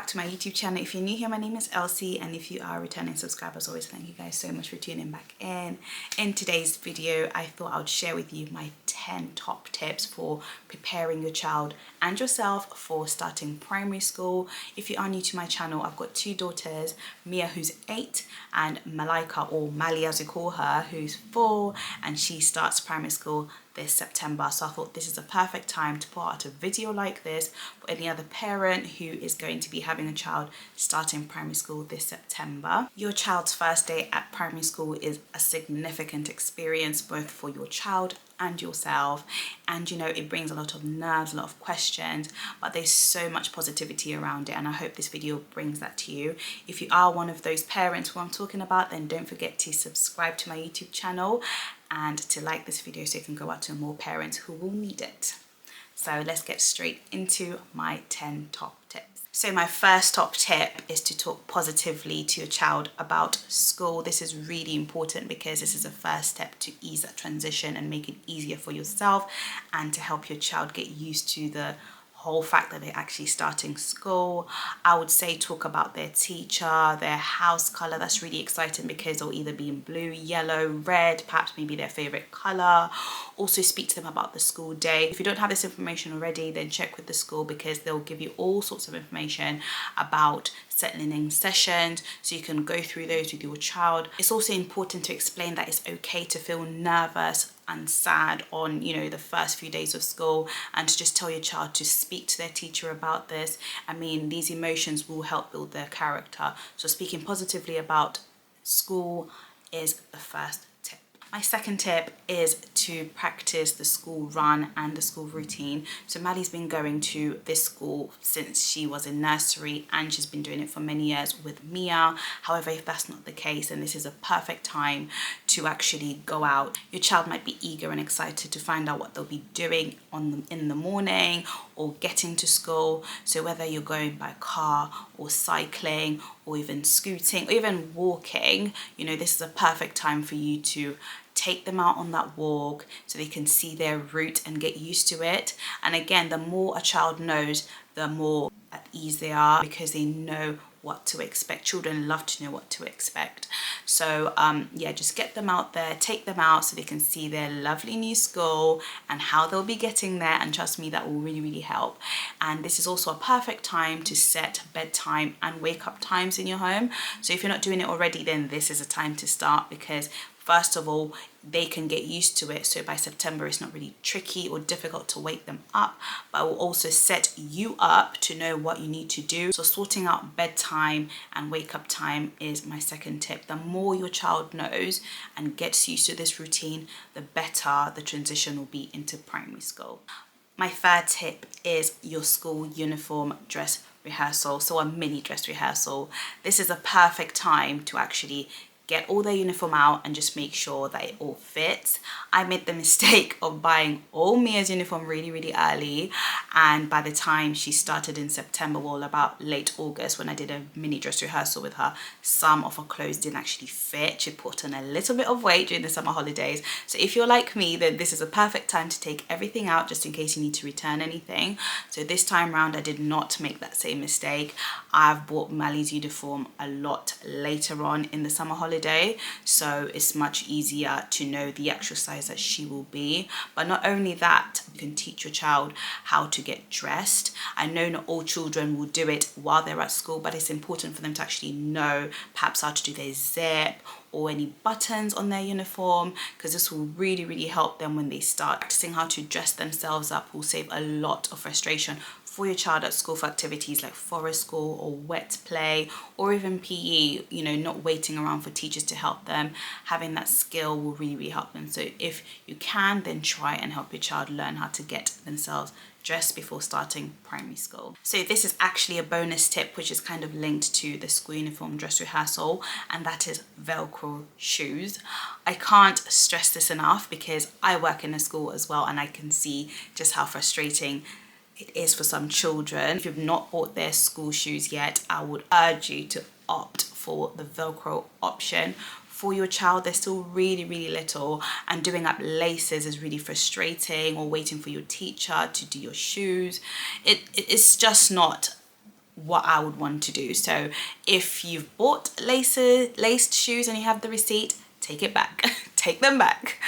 back to my YouTube channel. If you're new here, my name is Elsie, and if you are a returning subscriber, as always, thank you guys so much for tuning back in. In today's video, I thought I would share with you my 10 top tips for preparing your child and yourself for starting primary school. If you are new to my channel, I've got two daughters, Mia, who's 8, and Malaika, or Mali as we call her, who's 4, and she starts primary school this September. So I thought this is a perfect time to put out a video like this for any other parent who is going to be having a child starting primary school this September. Your child's first day at primary school is a significant experience both for your child and yourself, and you know, it brings a lot of nerves, a lot of questions, but there's so much positivity around it, and I hope this video brings that to you. If you are one of those parents who I'm talking about, then don't forget to subscribe to my YouTube channel and to like this video so you can go out to more parents who will need it. So let's get straight into my 10 top tips. So my first top tip is to talk positively to your child about school. This is really important because this is a first step to ease that transition and make it easier for yourself and to help your child get used to the whole fact that they're actually starting school. I would say talk about their teacher, their house color. That's really exciting because they'll either be in blue, yellow, red, perhaps maybe their favorite color. Also speak to them about the school day. If you don't have this information already, then check with the school because they'll give you all sorts of information about settling in sessions, so you can go through those with your child. It's also important to explain that it's okay to feel nervous and sad on, you know, the first few days of school, and to just tell your child to speak to their teacher about this. I mean, these emotions will help build their character. So speaking positively about school is the first tip. My second tip is to practice the school run and the school routine. So Maddie's been going to this school since she was in nursery, and she's been doing it for many years with Mia. However, if that's not the case, then this is a perfect time to actually go out. Your child might be eager and excited to find out what they'll be doing in the morning or getting to school. So whether you're going by car or cycling or even scooting or even walking, you know, this is a perfect time for you to take them out on that walk so they can see their route and get used to it. And again, the more a child knows, the more at ease they are because they know what to expect. Children love to know what to expect. So yeah, just get them out there, take them out so they can see their lovely new school and how they'll be getting there, and trust me, that will really help. And this is also a perfect time to set bedtime and wake up times in your home. So if you're not doing it already, then this is a time to start, because first of all, they can get used to it. So by September, it's not really tricky or difficult to wake them up, but it will also set you up to know what you need to do. So sorting out bedtime and wake up time is my second tip. The more your child knows and gets used to this routine, the better the transition will be into primary school. My third tip is your school uniform dress rehearsal. So a mini dress rehearsal. This is a perfect time to actually get all their uniform out and just make sure that it all fits. I made the mistake of buying all Mia's uniform really early, and by the time she started in September, well, about late August, when I did a mini dress rehearsal with her, some of her clothes didn't actually fit. She put on a little bit of weight during the summer holidays. So if you're like me, then this is a perfect time to take everything out just in case you need to return anything. So this time round, I did not make that same mistake. I've bought Mali's uniform a lot later on in the summer holiday, so it's much easier to know the actual size that she will be. But not only that, you can teach your child how to get dressed. I know not all children will do it while they're at school, but it's important for them to actually know perhaps how to do their zip or any buttons on their uniform, because this will really help them when they start. Practicing how to dress themselves up will save a lot of frustration for your child at school for activities like forest school or wet play or even PE, you know, not waiting around for teachers to help them. Having that skill will really help them. So if you can, then try and help your child learn how to get themselves dressed before starting primary school. So this is actually a bonus tip which is kind of linked to the school uniform dress rehearsal, and that is Velcro shoes. I can't stress this enough because I work in a school as well, and I can see just how frustrating it is for some children. If you've not bought their school shoes yet, I would urge you to opt for the Velcro option for your child. They're still really little, and doing up laces is really frustrating, or waiting for your teacher to do your shoes. It's just not what I would want to do. So if you've bought laced shoes and you have the receipt, take it back. Take them back.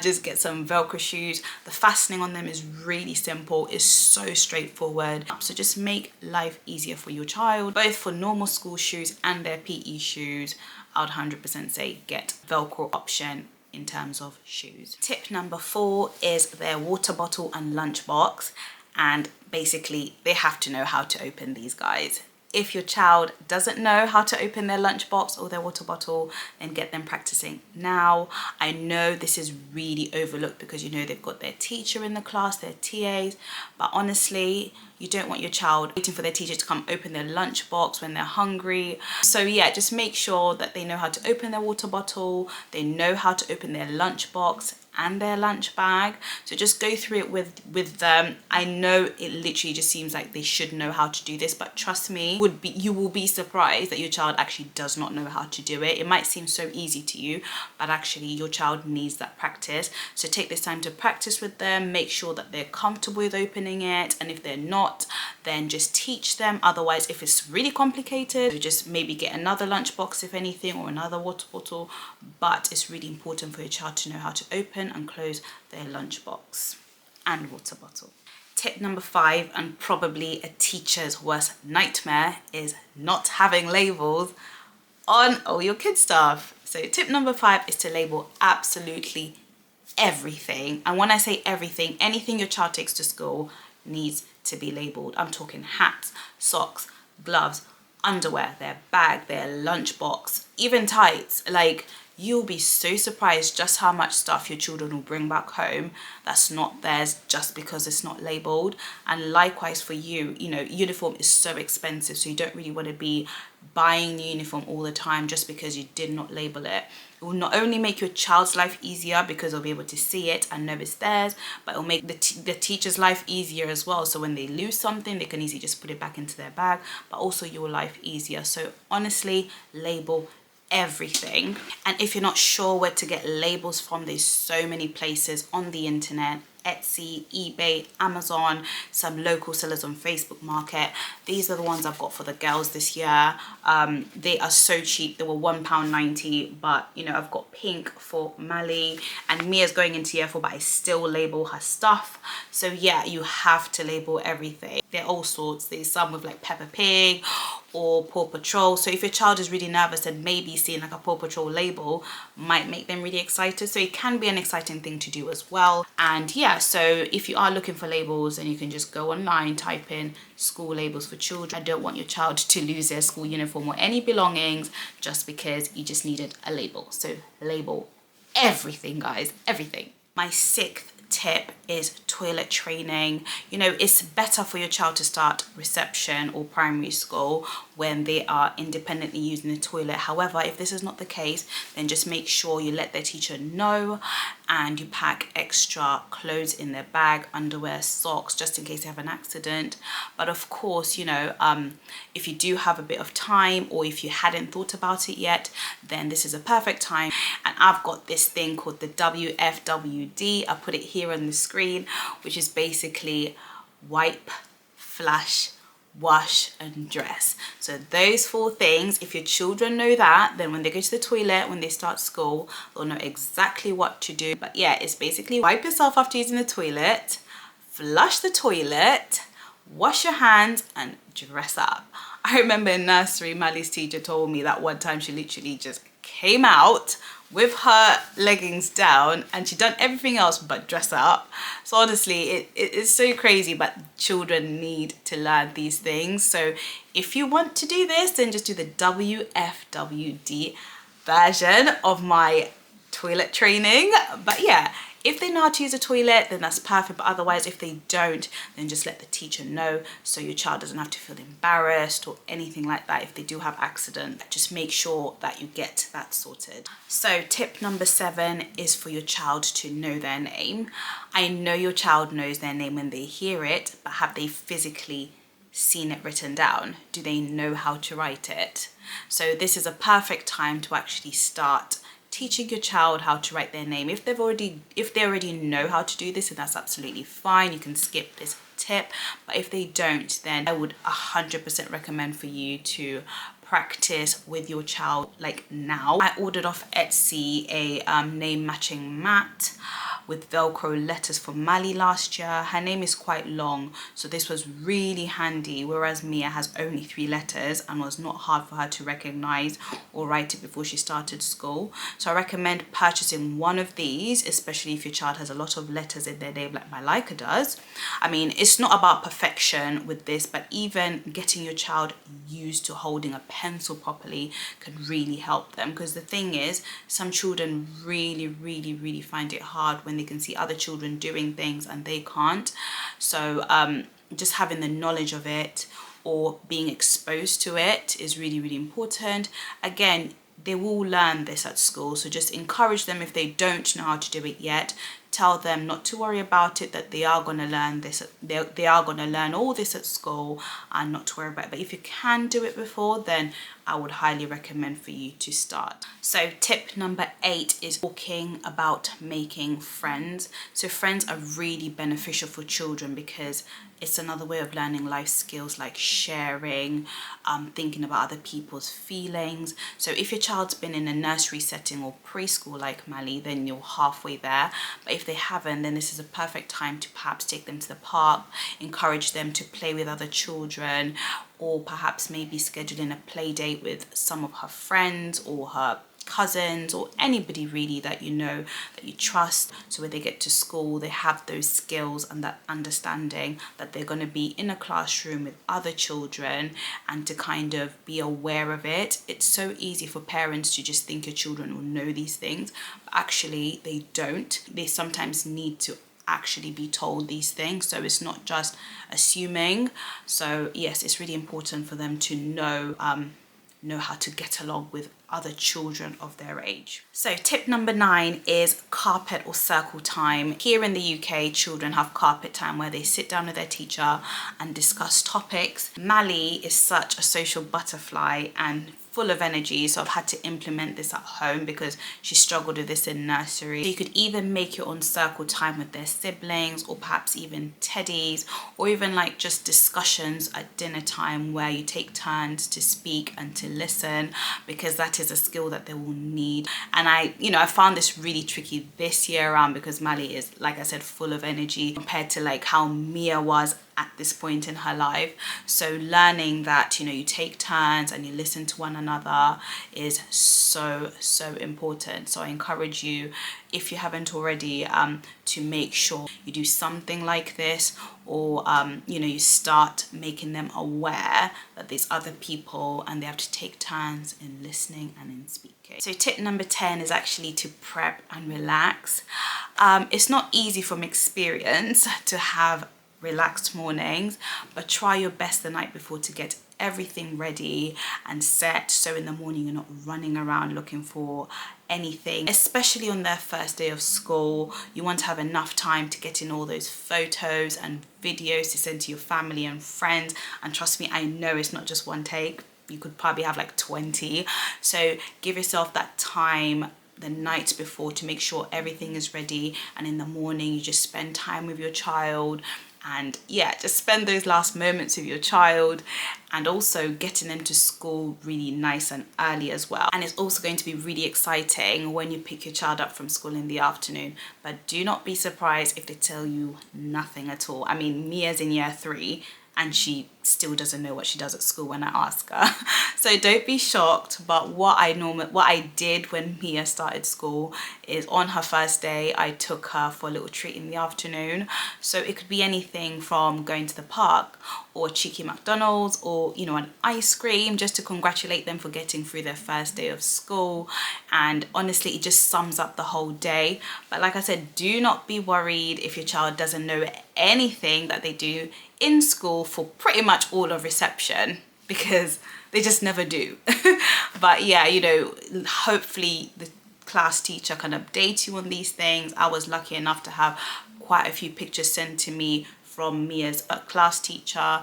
Just get some Velcro shoes. The fastening on them is really simple. It's so straightforward. So just make life easier for your child, both for normal school shoes and their PE shoes. I would 100% say get Velcro option in terms of shoes. Tip number 4 is their water bottle and lunchbox. And basically they have to know how to open these guys. If your child doesn't know how to open their lunchbox or their water bottle, then get them practicing now. I know this is really overlooked because, you know, they've got their teacher in the class, their TAs, but honestly, you don't want your child waiting for their teacher to come open their lunchbox when they're hungry. So yeah, just make sure that they know how to open their water bottle, they know how to open their lunchbox and their lunch bag. So just go through it with them. I know it literally just seems like they should know how to do this, but trust me, you will be surprised that your child actually does not know how to do it. It might seem so easy to you, but actually your child needs that practice. So take this time to practice with them, make sure that they're comfortable with opening it, and if they're not, then just teach them. Otherwise, if it's really complicated, just maybe get another lunchbox if anything, or another water bottle. But it's really important for your child to know how to open and close their lunchbox and water bottle. Tip number 5, and probably a teacher's worst nightmare, is not having labels on all your kids' stuff. So tip number 5 is to label absolutely everything. And when I say everything, anything your child takes to school needs to be labeled. I'm talking hats, socks, gloves, underwear, their bag, their lunchbox, even tights. Like, you'll be so surprised just how much stuff your children will bring back home that's not theirs just because it's not labeled. And likewise for you, you know, uniform is so expensive, so you don't really want to be buying new uniform all the time just because you did not label it. It will not only make your child's life easier because they'll be able to see it and know it's theirs, but it'll make the teacher's life easier as well. So when they lose something, they can easily just put it back into their bag, but also your life easier. So honestly, label everything. And if you're not sure where to get labels from, there's so many places on the internet: Etsy, eBay, Amazon, some local sellers on Facebook Market. These are the ones I've got for the girls this year. They are so cheap. They were £1.90, but you know, I've got pink for Mally, and Mia's going into year 4, but I still label her stuff. So yeah, you have to label everything. They're all sorts. There's some with like Peppa Pig or Paw Patrol. So if your child is really nervous, then maybe seeing like a Paw Patrol label might make them really excited. So it can be an exciting thing to do as well. And yeah, so if you are looking for labels, then you can just go online, type in school labels for children. I don't want your child to lose their school uniform or any belongings just because you just needed a label. So label everything, guys, everything. My 6th tip is toilet training. You know, it's better for your child to start reception or primary school when they are independently using the toilet. However, if this is not the case, then just make sure you let their teacher know and you pack extra clothes in their bag, underwear, socks, just in case they have an accident. But of course, you know, if you do have a bit of time, or if you hadn't thought about it yet, then this is a perfect time. And I've got this thing called the WFWD. I put it here on the screen, which is basically wipe, flush, wash and dress. So those 4 things, if your children know that, then when they go to the toilet, when they start school, they'll know exactly what to do. But yeah, it's basically wipe yourself after using the toilet, flush the toilet, wash your hands and dress up. I remember in nursery, Mally's teacher told me that one time she literally just came out with her leggings down and she'd done everything else but dress up. So honestly, it's so crazy, but children need to learn these things. So if you want to do this, then just do the WFWD version of my toilet training. But yeah, if they know how to use a toilet, then that's perfect. But otherwise, if they don't, then just let the teacher know so your child doesn't have to feel embarrassed or anything like that. If they do have accident, just make sure that you get that sorted. So tip number 7 is for your child to know their name. I know your child knows their name when they hear it, but have they physically seen it written down? Do they know how to write it? So this is a perfect time to actually start teaching your child how to write their name. If they already know how to do this, and that's absolutely fine, you can skip this tip. But if they don't, then I would 100% recommend for you to practice with your child like now. I ordered off Etsy a name matching mat with Velcro letters for Mali last year. Her name is quite long, so this was really handy, whereas Mia has only 3 letters and was not hard for her to recognize or write it before she started school. So I recommend purchasing one of these, especially if your child has a lot of letters in their name like Malika does. I mean, it's not about perfection with this, but even getting your child used to holding a pencil properly can really help them, because the thing is, some children really find it hard when they can see other children doing things and they can't. So just having the knowledge of it or being exposed to it is really important. Again, they will learn this at school, so just encourage them. If they don't know how to do it yet, tell them not to worry about it, that they are going to learn this, they are going to learn all this at school, and not to worry about it. But if you can do it before, then I would highly recommend for you to start. So tip number 8 is talking about making friends. So friends are really beneficial for children because it's another way of learning life skills like sharing, thinking about other people's feelings. So if your child's been in a nursery setting or preschool like Mali, then you're halfway there. But if they haven't, then this is a perfect time to perhaps take them to the park, encourage them to play with other children, or perhaps maybe scheduling a play date with some of her friends or her cousins or anybody really that you know, that you trust. So when they get to school, they have those skills and that understanding that they're going to be in a classroom with other children, and to kind of be aware of it. It's so easy for parents to just think your children will know these things, but actually they don't. They sometimes need to actually be told these things, so it's not just assuming. So yes, it's really important for them to know how to get along with other children of their age. So tip number 9 is carpet or circle time. Here in the UK, children have carpet time where they sit down with their teacher and discuss topics. Mali is such a social butterfly and full of energy, so I've had to implement this at home because she struggled with this in nursery. So you could either make your own circle time with their siblings, or perhaps even teddies, or even like just discussions at dinner time where you take turns to speak and to listen, because that is a skill that they will need. And I found this really tricky this year around because Mali is, like I said, full of energy compared to like how Mia was at this point in her life. So learning that, you take turns and you listen to one another is so important. So I encourage you, if you haven't already, to make sure you do something like this, or you start making them aware that there's other people and they have to take turns in listening and in speaking. So tip number 10 is actually to prep and relax. It's not easy from experience to have relaxed mornings, but try your best the night before to get everything ready and set, so in the morning you're not running around looking for anything. Especially on their first day of school, you want to have enough time to get in all those photos and videos to send to your family and friends. And trust me, I know it's not just one take, you could probably have like 20. So give yourself that time the night before to make sure everything is ready, and in the morning you just spend time with your child. And yeah, just spend those last moments with your child, and also getting them to school really nice and early as well. And it's also going to be really exciting when you pick your child up from school in the afternoon. But do not be surprised if they tell you nothing at all. I mean, Mia's in year 3 and she still doesn't know what she does at school when I ask her. So don't be shocked. But what I did when Mia started school is, on her first day, I took her for a little treat in the afternoon. So it could be anything from going to the park or cheeky McDonald's, or an ice cream, just to congratulate them for getting through their first day of school. And honestly, it just sums up the whole day. But like I said, do not be worried if your child doesn't know anything that they do in school for pretty much all of reception, because they just never do. But yeah, hopefully the class teacher can update you on these things. I was lucky enough to have quite a few pictures sent to me from Mia's class teacher.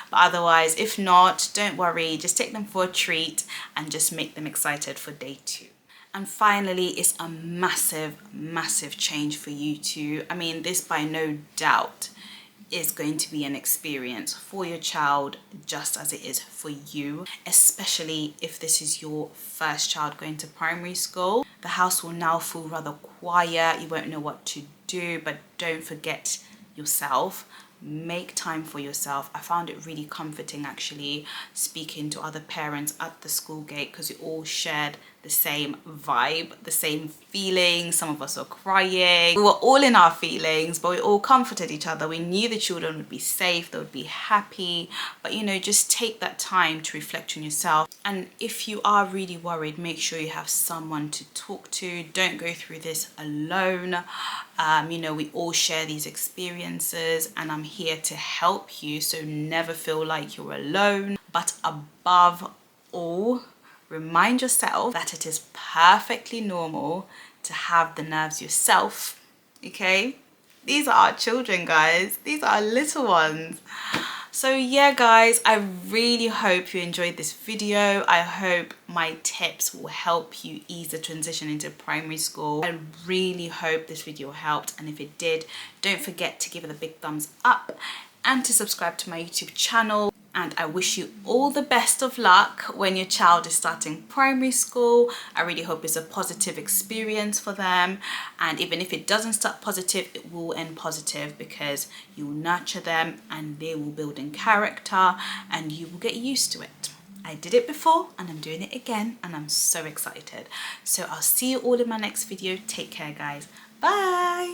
But otherwise, if not, don't worry, just take them for a treat and just make them excited for day 2. And finally, it's a massive change for you too. I mean, this by no doubt is going to be an experience for your child just as it is for you, especially if this is your first child going to primary school. The house will now feel rather quiet, you won't know what to do, but don't forget yourself. Make time for yourself. I found it really comforting actually speaking to other parents at the school gate, because we all shared the same vibe, the same feelings. Some of us were crying. We were all in our feelings, but we all comforted each other. We knew the children would be safe, they would be happy. But you know, just take that time to reflect on yourself. And if you are really worried, make sure you have someone to talk to. Don't go through this alone. You know, we all share these experiences, and I'm here to help you, so never feel like you're alone. But above all, remind yourself that it is perfectly normal to have the nerves yourself, okay? These are our children, guys. These are our little ones. So yeah, guys, I really hope you enjoyed this video. I hope my tips will help you ease the transition into primary school. I really hope this video helped, and if it did, don't forget to give it a big thumbs up and to subscribe to my YouTube channel. And I wish you all the best of luck when your child is starting primary school. I really hope it's a positive experience for them. And even if it doesn't start positive, it will end positive, because you will nurture them and they will build in character and you will get used to it. I did it before and I'm doing it again, and I'm so excited. So I'll see you all in my next video. Take care, guys. Bye.